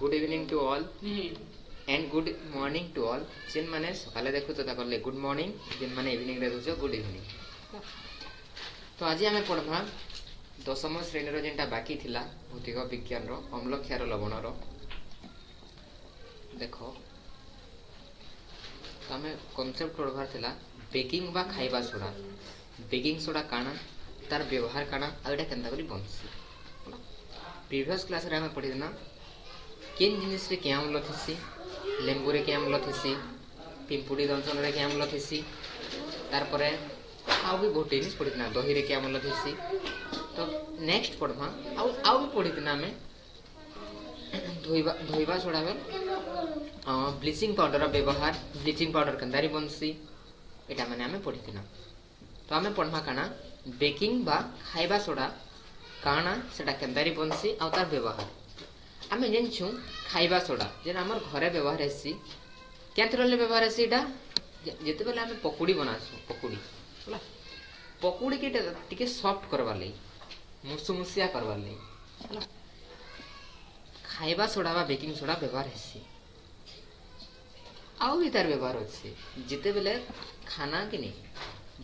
Good evening to all and good morning to all. जिन माने सकाले देखु तो गुड मॉर्निंग, जिन माने इवनिंग रे देखु गुड इवनिंग। तो आज आम पढ़ा दशम श्रेणी जेनटा बाकी थिला भौतिक विज्ञान रो अम्ल क्षार लवण रो। देख तो आम कनसेप्ट पढ़वार थिला बेकिंग बा खाइबा सोडा। बेकिंग सोडा काना, तार व्यवहार काना, आउटा केनता करी बनसी। प्रीवियस क्लास रे आम पढ़ीना केन जिनिस रे क्या अम्ल थिसी, लेंबू रे क्या अम्ल थिसी, पिंपुड़ी दंशन रे क्या अम्ल थिसी, तार परे आउ भी बहुत जिनिस पढ़ीना दही रे क्या अम्ल थिसी। तो नेक्स्ट पढ़वा आउ भी पढ़ीना आम धोइबा सोडा बेल ब्लीचिंग पाउडर व्यवहार, ब्लीचिंग पाउडर केनतारी बनसी एटा माने आम पढ़ीना। तो आम पढ़वा काना बेकिंग बा खाइबा सोडा काना सेटा केनतारी बनसी आ तार व्यवहार। आम जानछू खाइबा सोडा जेन आमर घरे व्यवहार हेसी केनथरले व्यवहार हेसी एटा जेते बेले आम पकोड़ी बनासु। पकोड़ी होला पकोड़ी के टिके सॉफ्ट करवा लई, मुसुमुसिया करवा लई होला खाइबा सोडा बा बेकिंग सोडा व्यवहार हेसी। आउ भी तार व्यवहार अच्छे जिते बेले खाना कि नहीं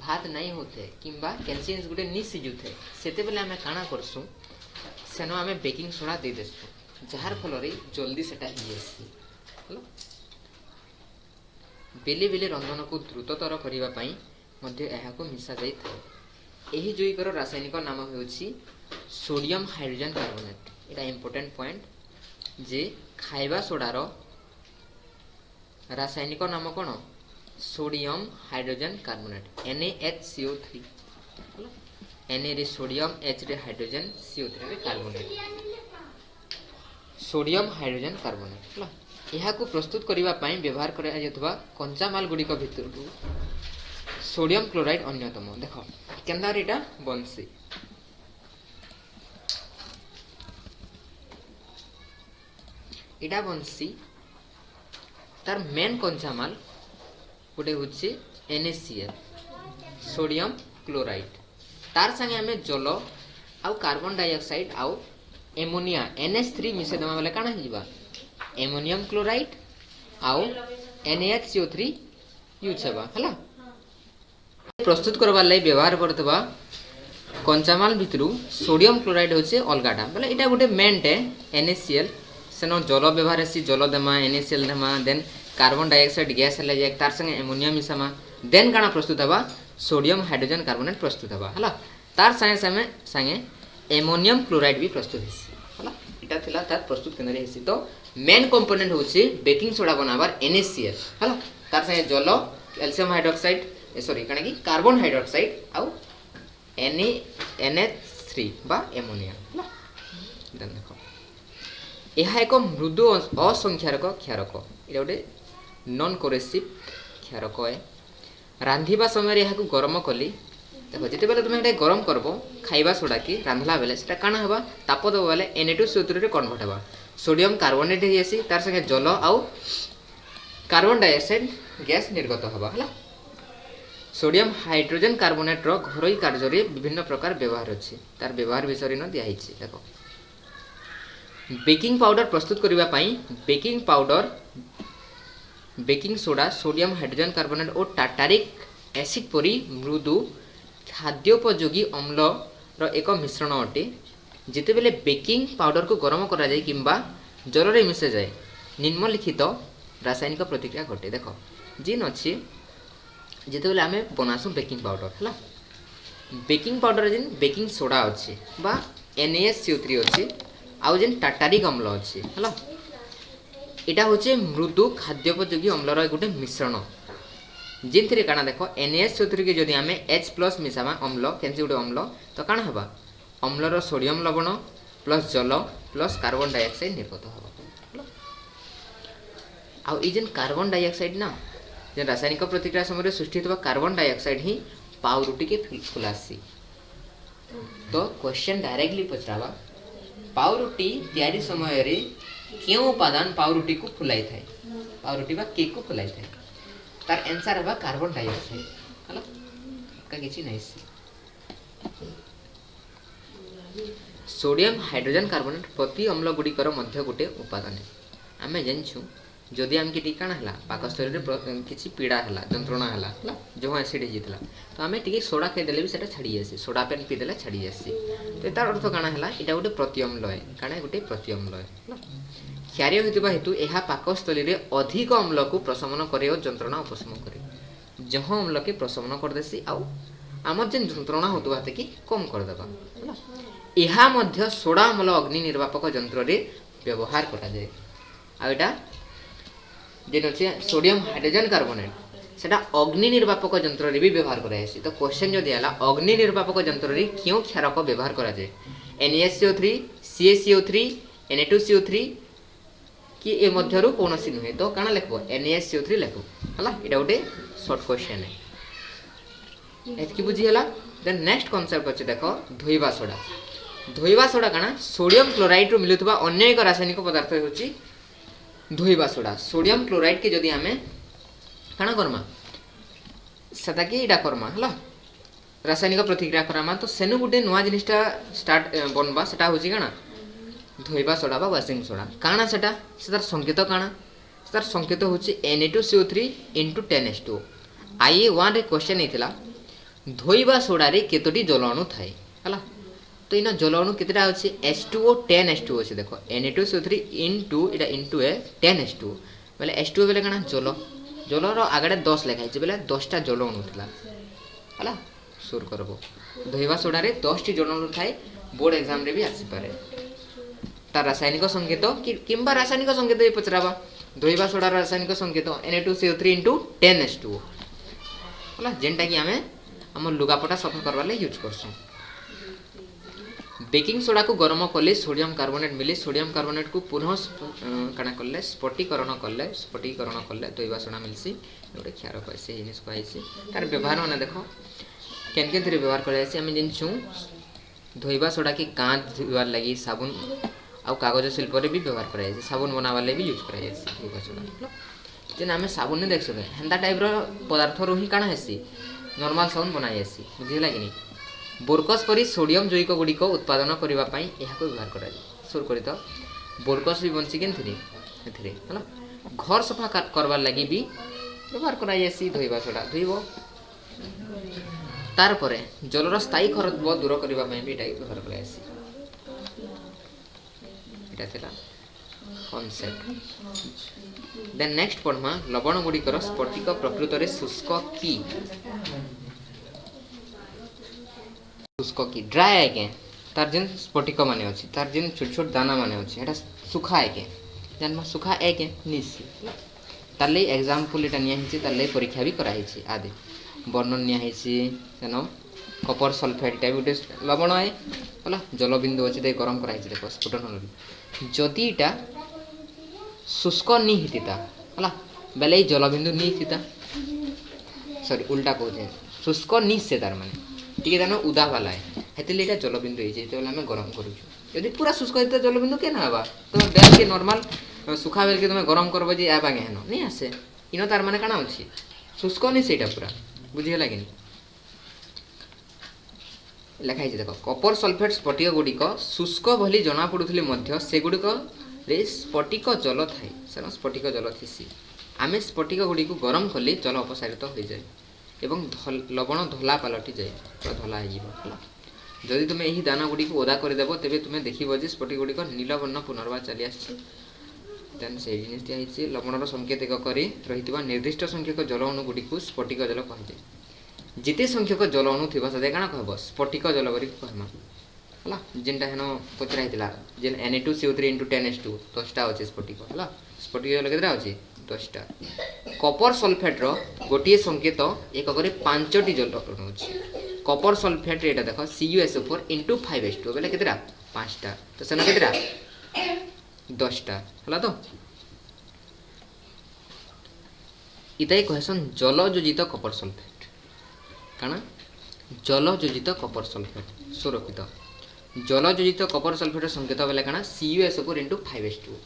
भात नहीं होते किंबा कैल्शियम गुटे नि सिजुथे सेते बेले आमे काना करसु सेनो आमे बेकिंग सोडा दे देसु जार फल रे जल्दी सेटा ही जेसी हेलो। बेले बेले रंधन को द्रुततर करिवा पई मध्ये एहा को मिसा जाई थाए। एही जैविकर रासायनिक नाम हेउछि सोडियम हाइड्रोजन कार्बोनेट। एटा इंपोर्टेंट पॉइंट जे खाइबा सोडा रो रासायनिक नाम कोन sodium hydrogen carbonate NaHCO3। Na रे सोडियम, H रे हाइड्रोजन, CO3 रे कार्बोनेट सोडियम हाइड्रोजन कार्बोनेट होला। एहा को प्रस्तुत करिवा पई व्यवहार करा जेतबा कंचा माल गुडी को भितर सोडियम क्लोराइड अन्यतम। देखो केनदा रेटा बनसी एटा बनसी तार मेन कंचा माल गोटे हूँ NaCl सोडियम क्लोराइड। तार संगे आम जल आउ कार्बन डाइऑक्साइड आउ एमोनिया NH3 मिसे देमा बेले काना हिबा एमोनियम क्लोराइड आउ NaHCO3 यूज हेबा हला। प्रस्तुत करबा लई व्यवहार करतबा कंचामाल भितरु सोडियम क्लोराइड होचे अलगाटा बेले एटा गोटे मेनटे NaCl सेनो जल व्यवहार हेसी जल देमा NaCl देमा देन कार्बन डाइऑक्साइड गैस हेले जे तार संगे एमोनिया मिसामा देन काना प्रस्तुत हबा सोडियम हाइड्रोजन कार्बोनेट प्रस्तुत हबा हला। तार संगे संगे एमोनियम क्लोराइड भी प्रस्तुत हेसी हला। एटा थिला तार प्रस्तुत केनरे हेसी। तो मेन कंपोनेंट होची बेकिंग सोडा बनाबार NaCl हला। तार संगे जल कैल्शियम हाइड्रोक्साइड सॉरी काना की कार्बन हाइड्रोक्साइड आउ NH3 बा एमोनिया हला। देन देखो एहा एक मृदु असंख्यारक क्षारक एटा गोटे नॉन कोरेसिव क्षारक है। रांधिबा समय रे को गरम कली देखो जिते बेले तुम एटा गरम करबो खाइबा सोडा की रांधला बेले सेटा काना हेबा ताप दबो बेले Na2CO3 रे कन्वर्ट हेबा सोडियम कार्बोनेट हे आसी तार संगे जल आउ कार्बन डाइऑक्साइड गैस निर्गत हेबा हला। सोडियम हाइड्रोजन कार्बोनेट रो घरोई कार्य रे विभिन्न प्रकार व्यवहार अछि तार व्यवहार विषय न दिया हिछि। देखो बेकिंग पाउडर प्रस्तुत करिवा पई baking powder baking soda sodium hydrogen carbonate और टाटारिक एसिड परी मृदु खाद्योपयोगी अम्ल रो एक मिश्रण अटे। जिते बेले बेकिंग पाउडर को गरम करा जाय किंबा जल रे मिसे जाय निम्नलिखित रासायनिक प्रतिक्रिया घटे। देखो जिन अछि जिते बेले आमे बनासु बेकिंग पाउडर हला बेकिंग पाउडर जिन बेकिंग सोडा अछि बा NaCO3 अछि आउ जिन टाटारिक अम्ल अछि हला। एटा होचे मृदु खाद्योपयोगी अम्ल रो गोटे मिश्रण जिनथरे काना देखो NaCO3 के जदि आमे H+ मिसामा अम्ल केनसी गोटे अम्ल तो काना हबा अम्ल रो सोडियम लवण प्लस जल प्लस कार्बन डाइऑक्साइड निर्गत हबा। आ ई जेन कार्बन डाइऑक्साइड ना जेन रासायनिक प्रतिक्रिया समय सृष्टि होतबा कार्बन डाइऑक्साइड ही पाउरुटी के फुलासी। तो क्वेश्चन डायरेक्टली पचरावा पाउरुटी तैयारी समय रे क्यों उपादान पाउरुटी को फुलाई थाए पाउरुटी बा केक को फुलाई थाए तार आंसर हबा कार्बन डाइऑक्साइड हला का किछि नै। सोडियम हाइड्रोजन कार्बोनेट प्रति अम्ल गुड़िकर मध्य गोटे उपादान है। आमे जानछु जदि आमके टी काଣା हला पाकस्थली रे किछि पीड़ा हला जंत्रणा हला जो एसिड हो जाता तो आम टी सोडा खाईदेले भी सेटा छाड़ी जासी सोडा पेन पीदेले छाड़ी जासी तो तार अर्थ काଣା हला एटा गोटे प्रत्यम्लय काଣା गोटे प्रत्यम्लय क्षारीय होइतिबा हेतु एहा पाकस्थली रे अधिक अम्ल को प्रशमन करे और जंत्रणा उपशमन करे जहाँ अम्ल के प्रशमन कर देसी आउ आमर जेन जंत्रणा होतबा कि कम कर देबा एहा मध्य सोडा अम्ल अग्नि निर्वापक यंत्र रे व्यवहार करा जाय आ एटा जेन अछि सोडियम हाइड्रोजन कार्बोनेट सेटा अग्नि निर्वापक यंत्र रे भी व्यवहार करा जायसी तो क्वेश्चन जो दियाला अग्नि निर्वापक यंत्र रे क्यों क्षारक व्यवहार करा जाय NaSO3 CaCO3 Na2CO3 कि ए मध्यरु कोनोसी नुहे तो काना लेखबो NaSO3 लेखबो हला एटा गोटे शॉर्ट क्वेश्चन है एतकी बुझी हला देन नेक्स्ट कांसेप्ट अछि देखो धोइबा सोडा काना सोडियम क्लोराइड रु मिलुतबा अन्य एक रासायनिक पदार्थ होची धोइबा सोडा सोडियम क्लोराइड के जदि आमे काना करमा सदा कि इडा करमा हला रासायनिक प्रतिक्रिया करमा तो सेनु गुटे नुवा जिनिसटा स्टार्ट बनबा सेटा होची काना धोइबा सोडा बा वाशिंग सोडा काना सेटा सेतार संकेत काना सेतार संकेत होची Na2CO3 * 10H2 IA1 रे क्वेश्चन हेतिला धोइबा सोडा रे केतोटी जल अणु थाए हला तो इना जल अणु केतेटा होची H2O 10H2 होची देखो Na2CO3 इनटू इडा इनटू ए 10H2 बेले H2 बेले काना जल जल रो आगडे 10 लिखा हिचे बेले 10 टा जल अणु थिला हला सुर करबो धोइबा सोडा रे 10 टी जल अणु थाए बोर्ड एग्जाम रे भी आसी पारे तार रासायनिक संकेत किंबा रासायनिक संकेत भी पचराबा धोइबा सोडा रासायनिक संकेत Na2CO3 * 10H2 हला जेनटा कि आमे हम लुगापटा सफा करबा ले यूज करसु बेकिंग सोडा को गरम कले सोडियम कार्बोनेट मिले सोडियम कार्बोनेट को पुनः काना करले स्फटिकरण करले धोइबा सोडा मिलसी गोटे क्षार पैसे जिनिस पाइसी तार व्यवहार माने देखो केन केन थरे व्यवहार करे छै हम जिनछु धोइबा सोडा के कांच धोइबार लागि साबुन आ कागज शिल्प रे भी व्यवहार कराय छै साबुन बनावा ले भी यूज कराय छै धोइबा सोडा जेन हमें साबुन ने देख सके हेंदा टाइप रो पदार्थ रो ही काना हेसी नॉर्मल साबुन बनाय हेसी बुझिला कि नहीं बोरकस परी सोडियम जैविक गुडी को उत्पादन करबा पई एहा को व्यवहार करा सुर करी तो बोरकस भी बंची केन थरी एथरे हला घर सफा करबा लागि भी व्यवहार कराय हेसी धोइबा सोडा धोइबो तार परे जलर स्थायी खरब दूर करबा पई भी एटा व्यवहार कराय हेसी एटा थिला कॉन्सेप्ट देन नेक्स्ट पढ़मा लवण गुडी कर स्फटिक प्रकृत रे शुष्क की ड्राई है के तार जेन स्फटिक माने अछि तार जेन छोट छोट दाना माने अछि एटा सुखा है के जन्म सुखा है के निसी तार ले एग्जांपल एटा निया हिचे तार ले परीक्षा भी करा हिचे आदि वर्णन निया हिचे जनो कपर सल्फेट टाइप लवण है हला जल बिंदु अछि दे गरम करा हिचे देखो स्फुटन होल जदि एटा शुष्क नी हितिता हला बेले जल बिंदु नी हितिता सॉरी उल्टा कहते शुष्क नी से तार माने ठीक है उदा वाला है हेतिले एटा जल बिंदु हे जेते हम गरम करू यदि पूरा शुष्क हिता जल बिंदु के ना आबा तो बेल के नॉर्मल सुखा बेल के तुम गरम करबो जे आबा के हनो नहीं आसे इनो तार माने काना अछि शुष्क नी सेटा पूरा बुझी हला कि लेखा है देखो कपर सल्फेट स्फटिक गुडी को शुष्क भली जना पडुथले मध्य से गुडी को रे स्फटिक जल थाए सेना स्फटिक जल थिसी आमे स्फटिक गुडी को गरम कले जल अपसारित हो जाय एवं लवण धला पलटि जाए तो धला हो जीवो जदि तुम यही दाना गुडी को ओदा कर देबो तबे तुम देखिबो जे स्फटिक गुडी को नील वर्ण पुनर्बार चली आछि देन से जिनिस दिया हिचे लवणर संकेत एक करी रहितबा निर्दिष्ट संख्यक जल अणु गुडी को स्फटिक जल कहते जिते संख्यक जल अणु थिबा सदे काना कहबो स्फटिक जल करी कहमा हला जेनटा हेनो पचरा हितला जेन Na2CO3 * 10H2 10टा अछि स्फटिक हला स्फटिक जल केतरा अछि 10टा कपर सल्फेट रो गोटिए संकेत एक करे 5टी जल अणु अछि कपर सल्फेट एटा देखो CuSO4 * 5H2 बेले केतरा 5टा तो सेना केतरा 10टा हला तो इताई कहसन जल जोजित कपर सल्फेट काना जल जोजित कपर सल्फेट सुरक्षित जल जोजित कपर सल्फेट संकेत बेले काना CuSO4 * 5H2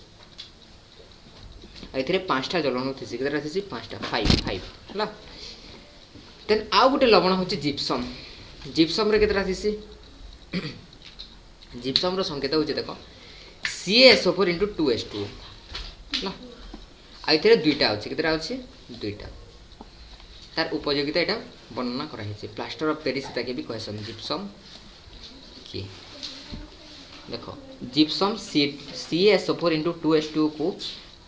एथिरे 5टा जल अणु थिसी केतरा थिसी 5टा 5 हला देन आउ गुटे लवण होची जिप्सम रे केतरा थिसी जिप्सम रो संकेत होची देखो CaSO4 * 2H2 ହେଲା आइथिरे दुईटा अछि केतेटा अछि दुईटा तार उपयोगिता एटा वर्णना करा हिचे प्लास्टर ऑफ पेरिस ताके भी कहसन जिप्सम की देखो जिप्सम CaSO4 2H2O को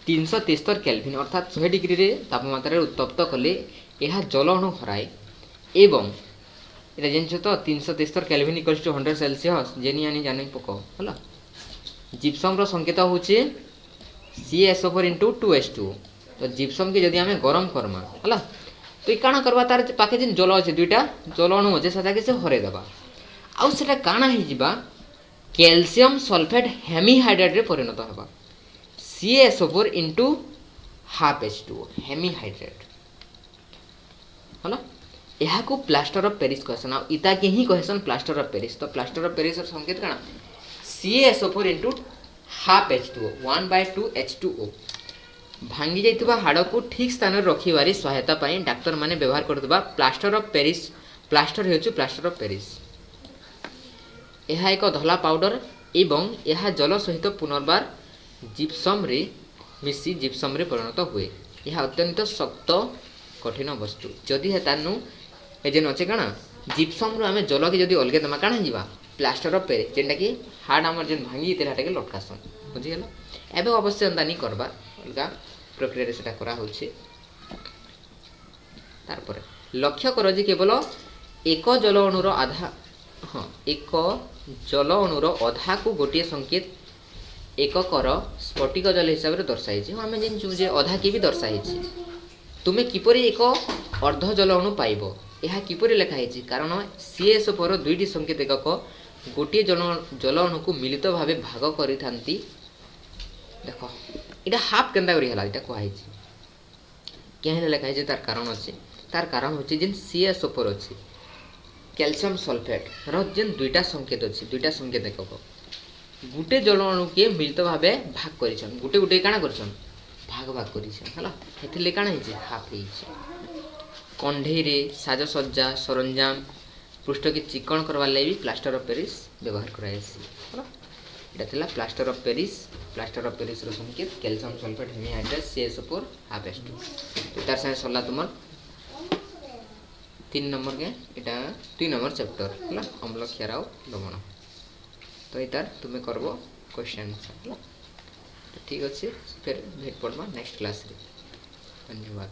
373 केल्विन अर्थात 100 डिग्री रे तापमात्रा रे उत्तप्त कले यह जल अणु हराए एवं एटा जेनछ तो 373 केल्विन इक्वल्स टू 100 सेल्सियस जेनी आनी जानि पको हला जिप्सम रो संकेत होचे CaSO4 2H2O तो जिप्सम के जदि हमें गरम करमा हला तो ये काना करबा तार पाखे जेन जल अछि दुईटा जल अणु अछि सदा के से हरे देबा आउ सेटा काना हि जिबा कैल्शियम सल्फेट हेमीहाइड्रेट रे परिणत होबा CaSO4 ½ H2O हेमीहाइड्रेट हला यहा को प्लास्टर ऑफ पेरिस कहसन आ इता के ही कहसन प्लास्टर ऑफ पेरिस तो प्लास्टर ऑफ पेरिस र संकेत काना CaSO4 ½ H2O 1/2 H2O भांगी जाइतबा हाड़ को ठीक स्थान रे रखिबारे सहायता पाई डॉक्टर माने व्यवहार करतबा प्लास्टर ऑफ पेरिस प्लास्टर हेउछु प्लास्टर ऑफ पेरिस यह एक धला पाउडर एवं यह जल सहित पुनर्बार जिप्सम रे मिसी जिप्सम रे परिणत हुए यह अत्यंत शक्त कठिन वस्तु जदि हे तानु ए जेन अछि काना जिप्सम रो हमें जल के जदि अलगे दमा काना जिबा प्लास्टर ऑफ पेरिस जेंटा कि हाड़ हमर जेन भांगी तेला टाके लटकासन बुझि गेला एबे अवश्य अंदानी करबा अलगा प्रक्रिया रे सेटा करा होछि तार पर लक्ष्य करो जे केवल एक जल अणुर आधा एक जल अणुर अधा को गोटे संकेत एककर स्फटिक जल हिसाब रे दर्शाई छी हमें जेन जे अधा के भी दर्शाई छी तुमे किपरि एक अर्ध जल अणु पाइबो यह किपरि लिखा है कारण CaSO4 दुईटी संकेत एकक गोटे जल अणु को मिलित भावे भाग करि थांती देखो इटा हाफ केंदा करी हला इटा कहै छी केहले लिखा है तार कारण अछि तार कारण होछि जेन CaSO4 अछि कैल्शियम सल्फेट रो जेन दुईटा संकेत अछि दुईटा संकेत एकक गुटे जल अणु के मिलित भावे भाग करिछन गुटे गुटे काना करछन भाग भाग करिछन हला हेथिले काना हिचे हाफ हिचे कंढे रे साजसज्जा सरंजाम पृष्ठ के चिकन करवा ले भी प्लास्टर ऑफ पेरिस व्यवहार करायसी हला एटा थिला प्लास्टर ऑफ पेरिस रो संकेत calcium sulphate hemihydrate CaSO4 ½ H2 तो तार संगे सरला तुमर 3 नंबर के एटा 3 नंबर चैप्टर हला अम्ल क्षार और लवण तो इतार तुमे करबो क्वेश्चन हला ठीक अछि फिर भेट पड़बा नेक्स्ट क्लास रे धन्यवाद।